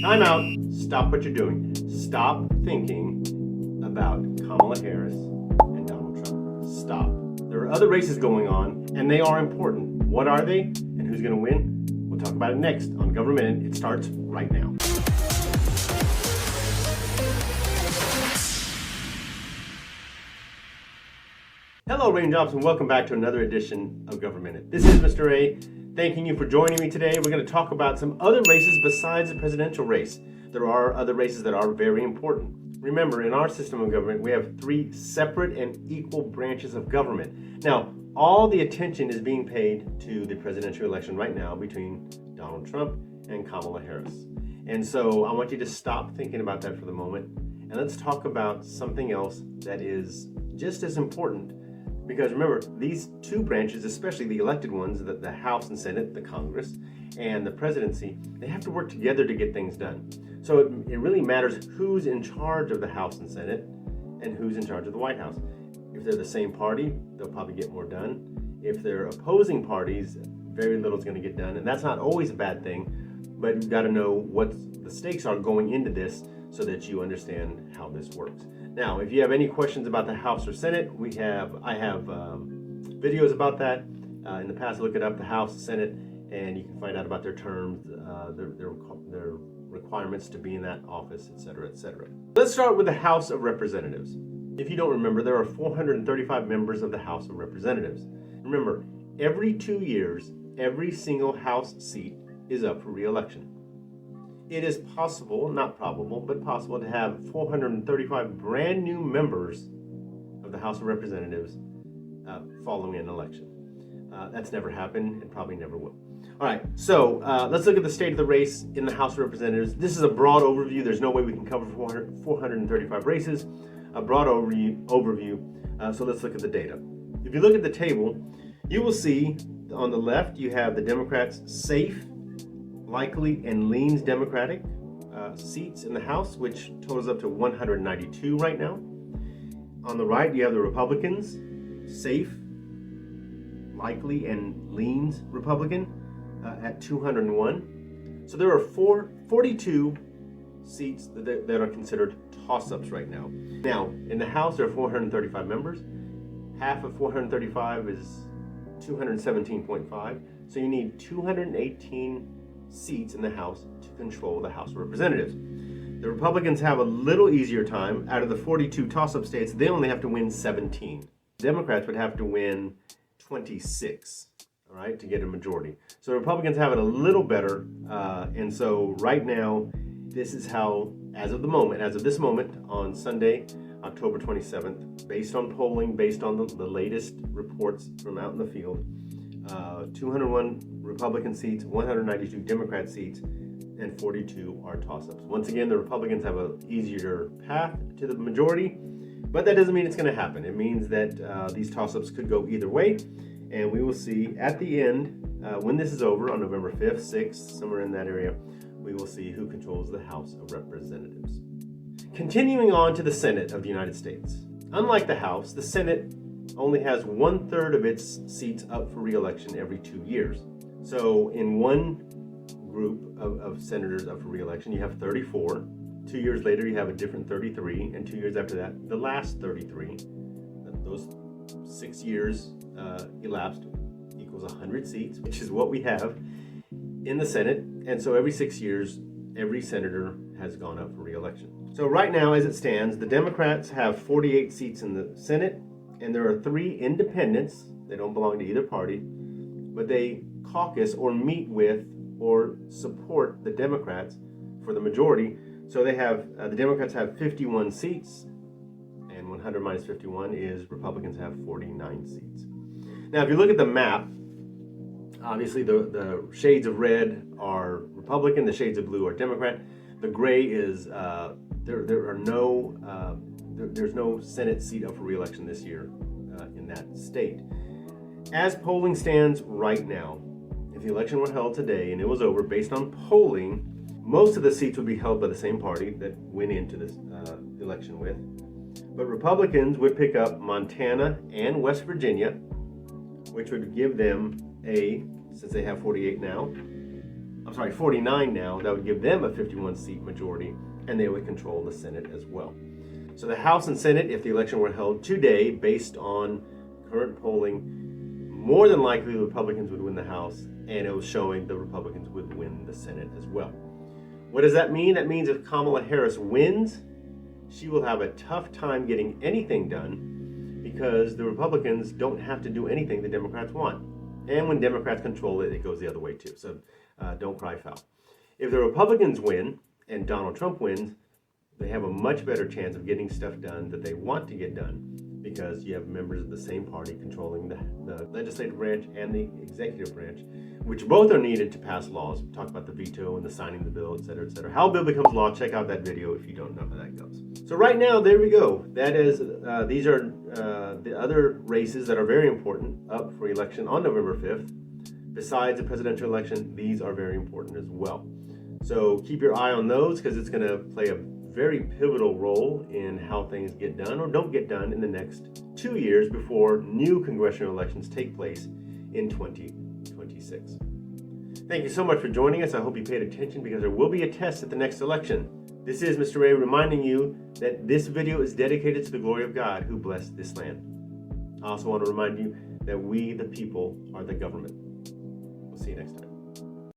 Time out. Stop what you're doing. Stop thinking about Kamala Harris and Donald Trump. Stop. There are other races going on, and they are important. What are they, and who's going to win? We'll talk about it next on Government. It starts right now. Hello, Raindrops, and welcome back to another edition of Government. This is Mr. A. Thanking you for joining me today. We're going to talk about some other races besides the presidential race. There are other races that are very important. Remember, in our system of government, we have three separate and equal branches of government. Now, all the attention is being paid to the presidential election right now between Donald Trump and Kamala Harris. And so I want you to stop thinking about that for the moment, and let's talk about something else that is just as important. Because remember, these two branches, especially the elected ones, the House and Senate, the Congress, and the presidency, they have to work together to get things done. So it really matters who's in charge of the House and Senate and who's in charge of the White House. If they're the same party, they'll probably get more done. If they're opposing parties, very little is going to get done. And that's not always a bad thing, but you've got to know what the stakes are going into this so that you understand how this works. Now, if you have any questions about the House or Senate, I have videos about that. In the past, look it up, the House, Senate, and you can find out about their terms, their requirements to be in that office, etc., etc. Let's start with the House of Representatives. If you don't remember, there are 435 members of the House of Representatives. Remember, every 2 years, every single House seat is up for re-election. It is possible, not probable, but possible to have 435 brand new members of the House of Representatives following an election. That's never happened and probably never will. All right, so let's look at the state of the race in the House of Representatives. This is a broad overview. There's no way we can cover 435 races. A broad overview. So let's look at the data. If you look at the table, you will see on the left you have the Democrats' safe, likely, and leans Democratic seats in the House, which totals up to 192 right now. On the right, you have the Republicans, safe, likely, and leans Republican at 201. So there are 42 seats that are considered toss-ups right now. Now, in the House, there are 435 members. Half of 435 is 217.5. So you need 218 seats in the House to control the House of Representatives. The Republicans have a little easier time. Out of the 42 toss-up states, they only have to win 17. Democrats would have to win 26, all right, to get a majority. So Republicans have it a little better, and so right now, this is how, as of this moment, on Sunday, October 27th, based on polling, based on the latest reports from out in the field, 201 Republican seats, 192 Democrat seats, and 42 are toss-ups. Once again, the Republicans have an easier path to the majority, but that doesn't mean it's going to happen. It means that these toss-ups could go either way, and we will see at the end, when this is over on November 5th, 6th, somewhere in that area, we will see who controls the House of Representatives. Continuing on to the Senate of the United States. Unlike the House, the Senate only has 1/3 of its seats up for re-election every 2 years. So in one group of senators up for re-election, you have 34. 2 years later, you have a different 33, and 2 years after that, the last 33. Those 6 years elapsed equals 100 seats, which is what we have in the Senate. And so every 6 years, every senator has gone up for re-election. So right now, as it stands, the Democrats have 48 seats in the Senate, and there are 3 independents. They don't belong to either party, but they caucus or meet with or support the Democrats for the majority. So they have the Democrats have 51 seats, and 100 minus 51 is Republicans have 49 seats. Now, if you look at the map, obviously the shades of red are Republican, the shades of blue are Democrat. The gray is there's no Senate seat up for re-election this year in that state. As polling stands right now, if the election were held today and it was over, based on polling, most of the seats would be held by the same party that went into this election with. But Republicans would pick up Montana and West Virginia, which would give them since they have 48 now, 49 now. That would give them a 51-seat majority, and they would control the Senate as well. So the House and Senate, if the election were held today, based on current polling, more than likely the Republicans would win the House, and it was showing the Republicans would win the Senate as well. What does that mean? That means if Kamala Harris wins, she will have a tough time getting anything done because the Republicans don't have to do anything the Democrats want. And when Democrats control it, it goes the other way too. So don't cry foul. If the Republicans win and Donald Trump wins, they have a much better chance of getting stuff done that they want to get done because you have members of the same party controlling the legislative branch and the executive branch, which both are needed to pass laws. We talk about the veto and the signing the bill, et cetera, et cetera. How a bill becomes law, check out that video if you don't know how that goes. So right now, there we go. That is, these are the other races that are very important up for election on November 5th. Besides the presidential election, these are very important as well. So keep your eye on those because it's going to play a very pivotal role in how things get done or don't get done in the next 2 years before new congressional elections take place in 2026. Thank you so much for joining us. I hope you paid attention because there will be a test at the next election. This is Mr. Ray reminding you that this video is dedicated to the glory of God who blessed this land. I also want to remind you that we, the people, are the government. We'll see you next time.